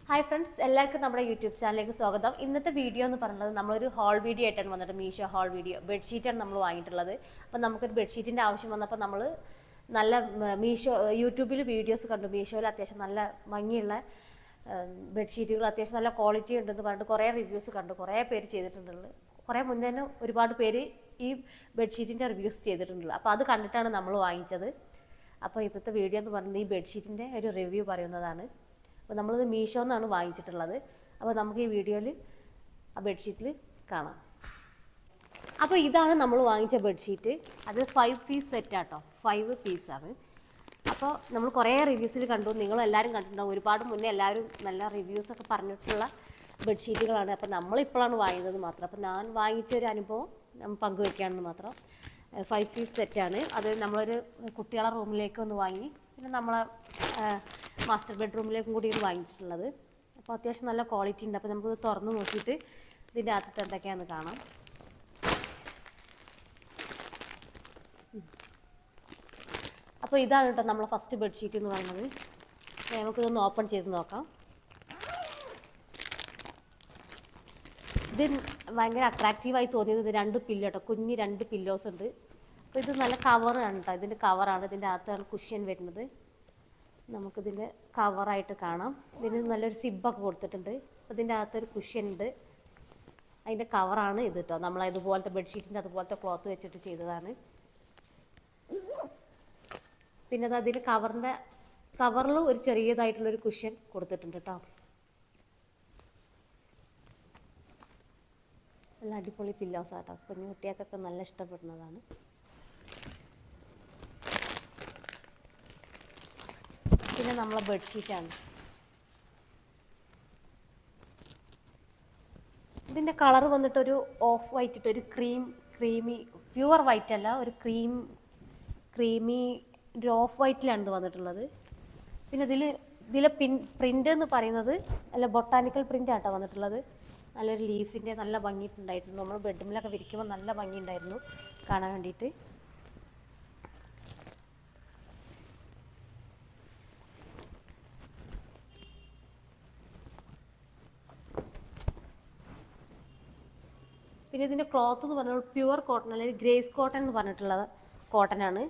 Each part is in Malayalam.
ഹായ് ഫ്രണ്ട്സ്, എല്ലാവർക്കും നമ്മുടെ യൂട്യൂബ് ചാനലിലേക്ക് സ്വാഗതം. ഇന്നത്തെ വീഡിയോ എന്ന് പറയുന്നത് നമ്മളൊരു ഹോൾ വീഡിയോ ആയിട്ടാണ് വന്നിട്ട് മീഷോ ഹോൾ വീഡിയോ. ബെഡ്ഷീറ്റാണ് നമ്മൾ വാങ്ങിയിട്ടുള്ളത്. അപ്പോൾ നമുക്കൊരു ബെഡ്ഷീറ്റിൻ്റെ ആവശ്യം വന്നപ്പോൾ നമ്മൾ നല്ല മീഷോ യൂട്യൂബിൽ വീഡിയോസ് കണ്ടു. മീഷോയിൽ അത്യാവശ്യം നല്ല ഭംഗിയുള്ള ബെഡ്ഷീറ്റുകൾ അത്യാവശ്യം നല്ല ക്വാളിറ്റി ഉണ്ടെന്ന് പറഞ്ഞിട്ട് കുറേ റിവ്യൂസ് കണ്ടു. കുറേ പേര് ചെയ്തിട്ടുണ്ടല്ലോ. കുറേ മുന്നേ തന്നെ ഒരുപാട് പേര് ഈ ബെഡ്ഷീറ്റിൻ്റെ റിവ്യൂസ് ചെയ്തിട്ടുണ്ടല്ലോ. അപ്പോൾ അത് കണ്ടിട്ടാണ് നമ്മൾ വാങ്ങിച്ചത്. അപ്പോൾ ഇന്നത്തെ വീഡിയോ എന്ന് പറയുന്നത് ഈ ബെഡ്ഷീറ്റിൻ്റെ ഒരു റിവ്യൂ പറയുന്നതാണ്. അപ്പോൾ നമ്മളിത് മീഷോ എന്നാണ് വാങ്ങിച്ചിട്ടുള്ളത്. അപ്പോൾ നമുക്ക് ഈ വീഡിയോയിൽ ആ ബെഡ്ഷീറ്റിൽ കാണാം. അപ്പോൾ ഇതാണ് നമ്മൾ വാങ്ങിച്ച ബെഡ്ഷീറ്റ്. അത് 5 പീസ് സെറ്റാട്ടോ, 5 പീസാണ്. അപ്പോൾ നമ്മൾ കുറേ റിവ്യൂസിൽ കണ്ടു, നിങ്ങളെല്ലാവരും കണ്ടിട്ടുണ്ടാവും. ഒരുപാട് മുന്നേ എല്ലാവരും നല്ല റിവ്യൂസൊക്കെ പറഞ്ഞിട്ടുള്ള ബെഡ്ഷീറ്റുകളാണ്. അപ്പോൾ നമ്മളിപ്പോഴാണ് വാങ്ങിയത് മാത്രം. അപ്പോൾ ഞാൻ വാങ്ങിച്ചൊരു അനുഭവം പങ്കുവയ്ക്കുകയാണെന്ന് മാത്രം. 5 പീസ് സെറ്റാണ്. അത് നമ്മളൊരു കുട്ടികളെ റൂമിലേക്ക് ഒന്ന് വാങ്ങി, പിന്നെ നമ്മളെ മാസ്റ്റർ ബെഡ്റൂമിലേക്കും കൂടിയാണ് വാങ്ങിച്ചിട്ടുള്ളത്. അപ്പോൾ അത്യാവശ്യം നല്ല ക്വാളിറ്റി ഉണ്ട്. അപ്പോൾ നമുക്കിത് തുറന്ന് നോക്കിയിട്ട് ഇതിൻ്റെ അകത്ത് എന്തൊക്കെയാണെന്ന് കാണാം. അപ്പോൾ ഇതാണ് കേട്ടോ നമ്മളെ ഫസ്റ്റ് ബെഡ്ഷീറ്റ് എന്ന് പറയുന്നത്. നമുക്കിതൊന്ന് ഓപ്പൺ ചെയ്ത് നോക്കാം. ഇത് ഭയങ്കര അട്രാക്റ്റീവായി തോന്നിയത് ഇത് 2 പില്ലോ കേട്ടോ, കുഞ്ഞ് 2 പില്ലോസ് ഉണ്ട്. അപ്പോൾ ഇത് നല്ല കവറാണ് കേട്ടോ, ഇതിൻ്റെ കവറാണ്. ഇതിൻ്റെ അകത്താണ് കുഷ്യൻ വരുന്നത്. നമുക്കിതിൻ്റെ കവറായിട്ട് കാണാം. ഇതിന് നല്ലൊരു സിബൊക്കെ കൊടുത്തിട്ടുണ്ട്. അപ്പോൾ ഇതിൻ്റെ അകത്തൊരു കുഷ്യൻ ഉണ്ട്. അതിൻ്റെ കവറാണ് ഇത് കേട്ടോ. നമ്മളതുപോലത്തെ ബെഡ്ഷീറ്റിൻ്റെ അതുപോലത്തെ ക്ലോത്ത് വെച്ചിട്ട് ചെയ്തതാണ്. പിന്നെ അത് അതിൽ കവറിൽ ഒരു ചെറിയതായിട്ടുള്ളൊരു കുഷ്യൻ കൊടുത്തിട്ടുണ്ട് കേട്ടോ. നല്ല അടിപൊളി പില്ലോസാട്ടോ, കുഞ്ഞു കുട്ടികൾക്കൊക്കെ നല്ല ഇഷ്ടപ്പെടുന്നതാണ്. പിന്നെ നമ്മളെ ബെഡ്ഷീറ്റാണ്. ഇതിൻ്റെ കളർ വന്നിട്ടൊരു ഓഫ് വൈറ്റ് ഇട്ട് ഒരു ക്രീമി പ്യുവർ വൈറ്റ് അല്ല, ഒരു ക്രീമി ഒരു ഓഫ് വൈറ്റിലാണ് ഇത് വന്നിട്ടുള്ളത്. പിന്നെ ഇതിലെ പ്രിൻ്റ് എന്ന് പറയുന്നത് നല്ല ബൊട്ടാനിക്കൽ പ്രിൻ്റ് ആട്ടോ വന്നിട്ടുള്ളത്. നല്ലൊരു ലീഫിൻ്റെ നല്ല ഭംഗിയിട്ടുണ്ടായിരുന്നു. നമ്മൾ ബെഡ്റൂമിലൊക്കെ വിരിക്കുമ്പോൾ നല്ല ഭംഗിയുണ്ടായിരുന്നു കാണാൻ വേണ്ടിയിട്ട്. പിന്നെ ഇതിൻ്റെ ക്ലോത്ത് എന്ന് പറഞ്ഞാൽ പ്യുവർ കോട്ടൺ അല്ലെങ്കിൽ ഗ്രേസ് കോട്ടൺ എന്ന് പറഞ്ഞിട്ടുള്ളത് കോട്ടനാണ്.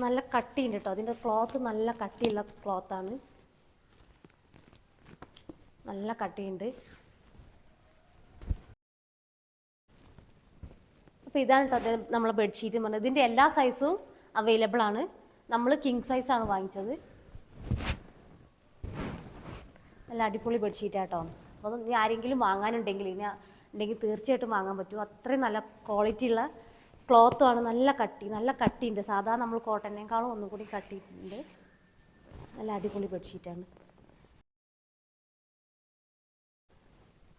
നല്ല കട്ടിയുണ്ട് കേട്ടോ. അതിൻ്റെ ക്ലോത്ത് നല്ല കട്ടിയുള്ള ക്ലോത്താണ്, നല്ല കട്ടിയുണ്ട്. അപ്പോൾ ഇതാണ് കേട്ടോ നമ്മളെ ബെഡ്ഷീറ്റ് പറഞ്ഞത്. ഇതിൻ്റെ എല്ലാ സൈസും അവൈലബിൾ ആണ്. നമ്മൾ കിങ് സൈസാണ് വാങ്ങിച്ചത്. നല്ല അടിപൊളി ബെഡ്ഷീറ്റാട്ടോ. അപ്പോൾ ഇനി ആരെങ്കിലും വാങ്ങാനുണ്ടെങ്കിൽ തീർച്ചയായിട്ടും വാങ്ങാൻ പറ്റും. അത്രയും നല്ല ക്വാളിറ്റി ഉള്ള ക്ലോത്തുമാണ്. നല്ല കട്ടിയുണ്ട്. സാധാരണ നമ്മൾ കോട്ടനേക്കാളും ഒന്നും കൂടി കട്ടിയിട്ടുണ്ട്. നല്ല അടിപൊളി ബെഡ്ഷീറ്റാണ്.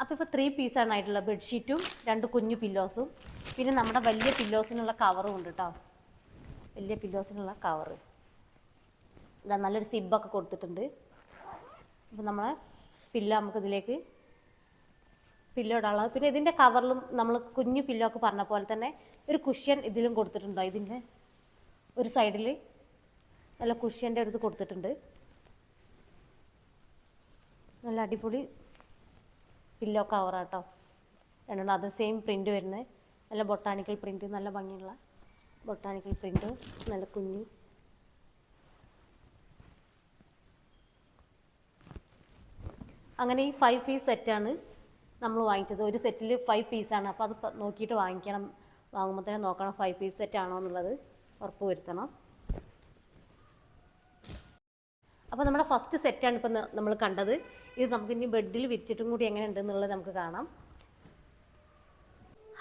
അപ്പോൾ ഇപ്പോൾ 3 പീസാണ് ആയിട്ടുള്ള ബെഡ്ഷീറ്റും 2 കുഞ്ഞു പില്ലോസും പിന്നെ നമ്മുടെ വലിയ പില്ലോസിനുള്ള കവറും ഉണ്ട് കേട്ടോ. വലിയ പില്ലോസിനുള്ള കവറ് ഇതാ, നല്ലൊരു സിബൊക്കെ കൊടുത്തിട്ടുണ്ട്. അപ്പോൾ നമ്മളെ പില്ലോ നമുക്കിതിലേക്ക് പില്ലോ ഇടാനുള്ളത്. പിന്നെ ഇതിൻ്റെ കവറിലും നമ്മൾ കുഞ്ഞു പില്ലോ ഒക്കെ പറഞ്ഞ പോലെ തന്നെ ഒരു കുഷ്യൻ ഇതിലും കൊടുത്തിട്ടുണ്ടോ. ഇതിൻ്റെ ഒരു സൈഡിൽ നല്ല കുഷ്യൻ്റെ അടുത്ത് കൊടുത്തിട്ടുണ്ട്. നല്ല അടിപൊളി പില്ലോ കവറാട്ടോ. രണ്ടെണ്ണം അത് സെയിം പ്രിൻ്റ് വരുന്നത്. നല്ല ബൊട്ടാനിക്കൽ പ്രിൻ്റ്, നല്ല ഭംഗിയുള്ള ബൊട്ടാനിക്കൽ പ്രിൻ്റ്, നല്ല കുഞ്ഞ്. അങ്ങനെ ഈ 5 പീസ് സെറ്റാണ് നമ്മൾ വാങ്ങിച്ചത്. ഒരു സെറ്റിൽ 5 പീസാണ്. അപ്പോൾ അത് നോക്കിയിട്ട് വാങ്ങുമ്പോൾ തന്നെ നോക്കണം 5 പീസ് സെറ്റാണോ എന്നുള്ളത് ഉറപ്പ് വരുത്തണം. അപ്പോൾ നമ്മുടെ ഫസ്റ്റ് സെറ്റാണ് ഇപ്പം നമ്മൾ കണ്ടത്. ഇത് നമുക്കിനി ബെഡിൽ വിരിച്ചിട്ടും കൂടി എങ്ങനെ ഉണ്ടെന്നുള്ളത് നമുക്ക് കാണാം.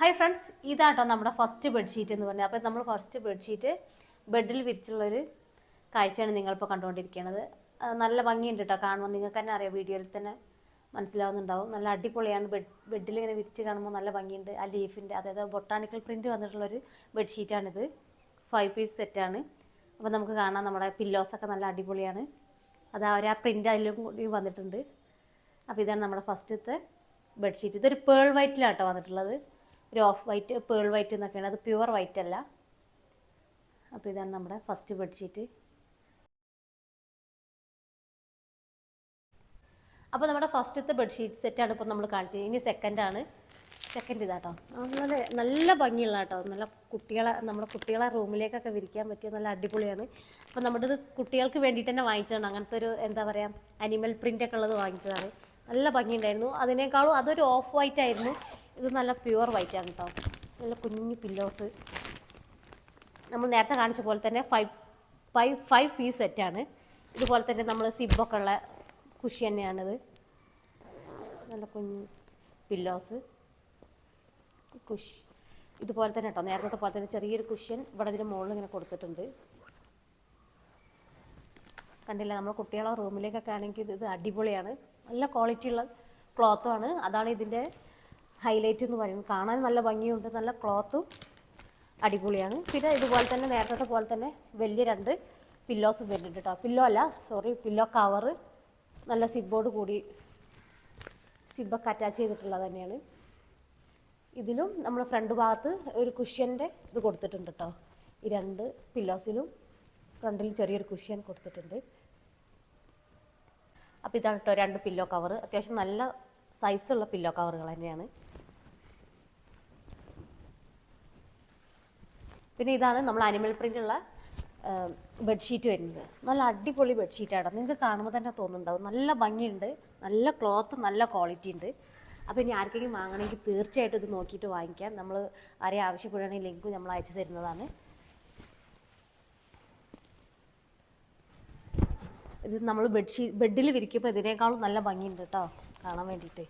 ഹായ് ഫ്രണ്ട്സ്, ഇതാട്ടോ നമ്മുടെ ഫസ്റ്റ് ബെഡ്ഷീറ്റ് എന്ന് പറഞ്ഞാൽ. അപ്പോൾ നമ്മൾ ഫസ്റ്റ് ബെഡ്ഷീറ്റ് ബെഡിൽ വിരിച്ചുള്ളൊരു കാഴ്ചയാണ് നിങ്ങളിപ്പോൾ കണ്ടുകൊണ്ടിരിക്കുന്നത്. നല്ല ഭംഗിയുണ്ട് കേട്ടോ കാണുമ്പോൾ. നിങ്ങൾക്ക് തന്നെ അറിയാം, വീഡിയോയിൽ തന്നെ മനസ്സിലാവുന്നുണ്ടാവും. നല്ല അടിപൊളിയാണ്. ബെഡിൽ ഇങ്ങനെ വിരിച്ച് കാണുമ്പോൾ നല്ല ഭംഗിയുണ്ട്. ആ ലീഫിൻ്റെ അതായത് ബൊട്ടാനിക്കൽ പ്രിൻ്റ് വന്നിട്ടുള്ളൊരു ബെഡ്ഷീറ്റാണിത്. 5 പീസ് സെറ്റാണ്. അപ്പോൾ നമുക്ക് കാണാം നമ്മുടെ പില്ലോസൊക്കെ നല്ല അടിപൊളിയാണ്. അത് ആ പ്രിൻ്റ് അതിലും കൂടി വന്നിട്ടുണ്ട്. അപ്പോൾ ഇതാണ് നമ്മുടെ ഫസ്റ്റത്തെ ബെഡ്ഷീറ്റ്. ഇതൊരു പേൾ വൈറ്റിലാട്ടോ വന്നിട്ടുള്ളത്. ഒരു ഓഫ് വൈറ്റ് പേൾ വൈറ്റ് എന്നൊക്കെയാണ്. അത് പ്യുവർ വൈറ്റ് അല്ല. അപ്പോൾ ഇതാണ് നമ്മുടെ ഫസ്റ്റ് ബെഡ്ഷീറ്റ്. അപ്പോൾ നമ്മുടെ ഫസ്റ്റത്തെ ബെഡ്ഷീറ്റ് സെറ്റാണ് ഇപ്പോൾ നമ്മൾ കാണിച്ചത്. ഇനി സെക്കൻഡ് ഇതാട്ടോ. നല്ല നല്ല ഭംഗിയുള്ള കേട്ടോ. നല്ല നമ്മുടെ കുട്ടികളെ റൂമിലേക്കൊക്കെ വിരിക്കാൻ പറ്റിയ നല്ല അടിപൊളിയാണ്. അപ്പോൾ നമ്മുടെ ഇത് കുട്ടികൾക്ക് വേണ്ടിയിട്ട് തന്നെ വാങ്ങിച്ചതാണ്. അങ്ങനത്തെ ഒരു എന്താ പറയുക അനിമൽ പ്രിൻ്റൊക്കെ ഉള്ളത് വാങ്ങിച്ചതാണ്. നല്ല ഭംഗിയുണ്ടായിരുന്നു. അതിനേക്കാളും അതൊരു ഓഫ് വൈറ്റ് ആയിരുന്നു. ഇത് നല്ല പ്യുവർ വൈറ്റ് ആണ് കേട്ടോ. നല്ല കുഞ്ഞു പില്ലോസ് നമ്മൾ നേരത്തെ കാണിച്ച പോലെ തന്നെ ഫൈവ് പീസ് സെറ്റാണ്. ഇതുപോലെ തന്നെ നമ്മൾ സിബൊക്കെ ഉള്ള കുഷി തന്നെയാണിത്. നല്ല കുഞ്ഞു പില്ലോസ് ഇതുപോലെ തന്നെ കേട്ടോ. നേരത്തെ പോലെ തന്നെ ചെറിയൊരു കുഷ്യൻ ഇവിടെ ഇതിന് മുകളിൽ ഇങ്ങനെ കൊടുത്തിട്ടുണ്ട്. കണ്ടില്ല, നമ്മൾ കുട്ടികളെ റൂമിലേക്കൊക്കെ ആണെങ്കിൽ ഇത് അടിപൊളിയാണ്. നല്ല ക്വാളിറ്റിയുള്ള ക്ലോത്തുമാണ്. അതാണ് ഇതിൻ്റെ ഹൈലൈറ്റ് എന്ന് പറയുന്നത്. കാണാൻ നല്ല ഭംഗിയുണ്ട്, നല്ല ക്ലോത്തും അടിപൊളിയാണ്. പിന്നെ ഇതുപോലെ തന്നെ നേരത്തെ പോലെ തന്നെ വലിയ 2 പില്ലോസ് വരുന്നുണ്ട് കേട്ടോ. പില്ലോ കവറ് നല്ല സിബ്ബോട് കൂടി സിബ്ബൊക്കെ അറ്റാച്ച് ചെയ്തിട്ടുള്ളത് തന്നെയാണ്. ഇതിലും നമ്മൾ ഫ്രണ്ട് ഭാഗത്ത് ഒരു കുഷ്യൻ്റെ ഇത് കൊടുത്തിട്ടുണ്ട് കേട്ടോ. ഈ 2 പില്ലോസിലും ഫ്രണ്ടിൽ ചെറിയൊരു കുഷ്യൻ കൊടുത്തിട്ടുണ്ട്. അപ്പോൾ ഇതാണ് കേട്ടോ 2 പില്ലോ കവർ. അത്യാവശ്യം നല്ല സൈസുള്ള പില്ലോ കവറുകൾ തന്നെയാണ്. പിന്നെ ഇതാണ് നമ്മൾ അനിമൽ പ്രിൻ്റുള്ള ബെഡ്ഷീറ്റ് വരുന്നത്. നല്ല അടിപൊളി ബെഡ്ഷീറ്റാണ്. നിങ്ങൾക്ക് കാണുമ്പോൾ തന്നെ തോന്നുന്നുണ്ടാവും. നല്ല ഭംഗിയുണ്ട്, നല്ല ക്ലോത്ത്, നല്ല ക്വാളിറ്റി ഉണ്ട്. അപ്പോൾ ഇനി ആർക്കെങ്കിലും വാങ്ങണമെങ്കിൽ തീർച്ചയായിട്ടും ഇത് നോക്കിയിട്ട് വാങ്ങിക്കാം. നമ്മൾ ആരെയും ആവശ്യപ്പെടുകയാണെങ്കിൽ ലിങ്ക് നമ്മൾ അയച്ചു തരുന്നതാണ്. ഇത് നമ്മൾ ബെഡിൽ വിരിക്കുമ്പോൾ ഇതിനേക്കാളും നല്ല ഭംഗിയുണ്ട് കേട്ടോ കാണാൻ വേണ്ടിയിട്ട്.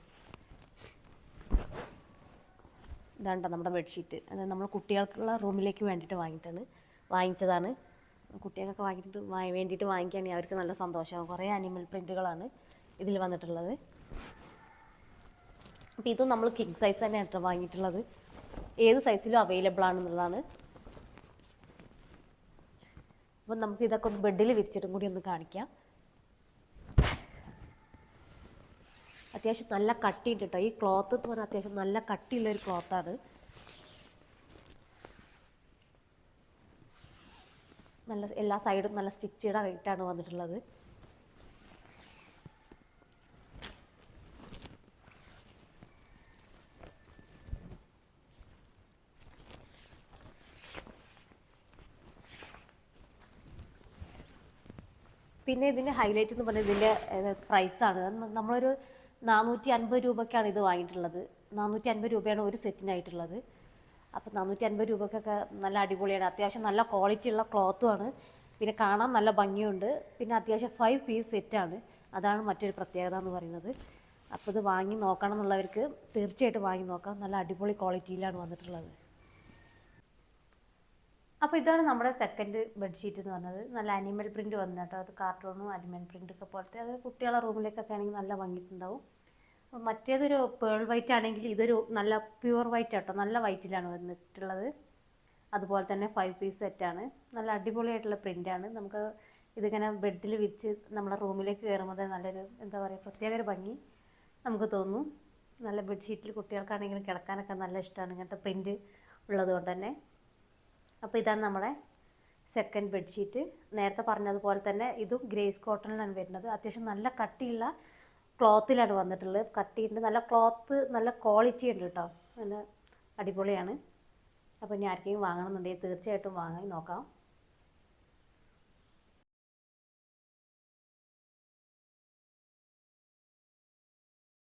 ഇതാണ്ട നമ്മുടെ ബെഡ്ഷീറ്റ്. അത് നമ്മൾ കുട്ടികൾക്കുള്ള റൂമിലേക്ക് വേണ്ടിയിട്ട് വാങ്ങിച്ചതാണ്. കുട്ടികൾക്കൊക്കെ വേണ്ടിയിട്ട് വാങ്ങിക്കുകയാണെങ്കിൽ അവർക്ക് നല്ല സന്തോഷമാകും. കുറേ അനിമൽ പ്രിൻറ്റുകളാണ് ഇതിൽ വന്നിട്ടുള്ളത്. അപ്പോൾ ഇതും നമ്മൾ കിങ് സൈസ് തന്നെയാണ് കേട്ടോ വാങ്ങിയിട്ടുള്ളത്. ഏത് സൈസിലും അവൈലബിൾ ആണെന്നുള്ളതാണ്. അപ്പം നമുക്ക് ഇതൊക്കെ ഒന്ന് ബെഡിൽ വിരിച്ചിട്ടും കൂടി ഒന്ന് കാണിക്കാം. അത്യാവശ്യം നല്ല കട്ടിയുണ്ട് കേട്ടോ. ഈ ക്ലോത്ത് എന്ന് പറഞ്ഞാൽ അത്യാവശ്യം നല്ല കട്ടിയുള്ളൊരു ക്ലോത്താണ്. നല്ല എല്ലാ സൈഡും നല്ല സ്റ്റിച്ചഡ് ആയിട്ടാണ് വന്നിട്ടുള്ളത്. പിന്നെ ഇതിൻ്റെ ഹൈലൈറ്റ് എന്ന് പറഞ്ഞാൽ ഇതിൻ്റെ പ്രൈസാണ്. നമ്മളൊരു 450 രൂപയ്ക്കാണ് ഇത് വാങ്ങിയിട്ടുള്ളത്. 450 രൂപയാണ് ഒരു സെറ്റിനായിട്ടുള്ളത്. അപ്പോൾ 450 രൂപയ്ക്കൊക്കെ നല്ല അടിപൊളിയാണ്. അത്യാവശ്യം നല്ല ക്വാളിറ്റി ഉള്ള ക്ലോത്തുമാണ്. പിന്നെ കാണാൻ നല്ല ഭംഗിയുണ്ട്. പിന്നെ അത്യാവശ്യം 5 പീസ് സെറ്റാണ്. അതാണ് മറ്റൊരു പ്രത്യേകത എന്ന് പറയുന്നത്. അപ്പോൾ ഇത് വാങ്ങി നോക്കണം എന്നുള്ളവർക്ക് തീർച്ചയായിട്ടും വാങ്ങി നോക്കാം. നല്ല അടിപൊളി ക്വാളിറ്റിയിലാണ് വന്നിട്ടുള്ളത്. അപ്പോൾ ഇതാണ് നമ്മുടെ സെക്കൻഡ് ബെഡ്ഷീറ്റ് എന്ന് പറഞ്ഞത്. നല്ല അനിമൽ പ്രിൻ്റ് വന്നു കേട്ടോ. അത് കാർട്ടൂണും അനിമൽ പ്രിൻ്റൊക്കെ പോലത്തെ. അത് കുട്ടികളെ റൂമിലേക്കൊക്കെ ആണെങ്കിൽ നല്ല ഭംഗിയിട്ടുണ്ടാവും. അപ്പോൾ മറ്റേതൊരു പേൾ വൈറ്റ് ആണെങ്കിൽ ഇതൊരു നല്ല പ്യുവർ വൈറ്റ് കേട്ടോ. നല്ല വൈറ്റിലാണ് വന്നിട്ടുള്ളത്. അതുപോലെ തന്നെ 5 പീസ് സെറ്റാണ്. നല്ല അടിപൊളിയായിട്ടുള്ള പ്രിൻ്റാണ്. നമുക്ക് ഇതിങ്ങനെ ബെഡിൽ വിരിച്ച് നമ്മുടെ റൂമിലേക്ക് കയറുമ്പോൾ നല്ലൊരു എന്താ പറയുക പ്രത്യേക ഒരു ഭംഗി നമുക്ക് തോന്നും. നല്ല ബെഡ്ഷീറ്റിൽ കുട്ടികൾക്കാണെങ്കിലും കിടക്കാനൊക്കെ നല്ല ഇഷ്ടമാണ് ഇങ്ങനത്തെ പ്രിൻ്റ് ഉള്ളത് കൊണ്ട് തന്നെ. അപ്പോൾ ഇതാണ് നമ്മുടെ സെക്കൻഡ് ബെഡ്ഷീറ്റ്. നേരത്തെ പറഞ്ഞതുപോലെ തന്നെ ഇതും ഗ്രേസ് കോട്ടണിലാണ് വരുന്നത്. അത്യാവശ്യം നല്ല കട്ടിയുള്ള ക്ലോത്തിലാണ് വന്നിട്ടുള്ളത്. കട്ടിയുണ്ട്, നല്ല ക്ലോത്ത്, നല്ല ക്വാളിറ്റി ഉണ്ട് കേട്ടോ. നല്ല അടിപൊളിയാണ്. അപ്പോൾ ഇനി ആർക്കെങ്കിലും വാങ്ങണമെന്നുണ്ടെങ്കിൽ തീർച്ചയായിട്ടും വാങ്ങി നോക്കാം.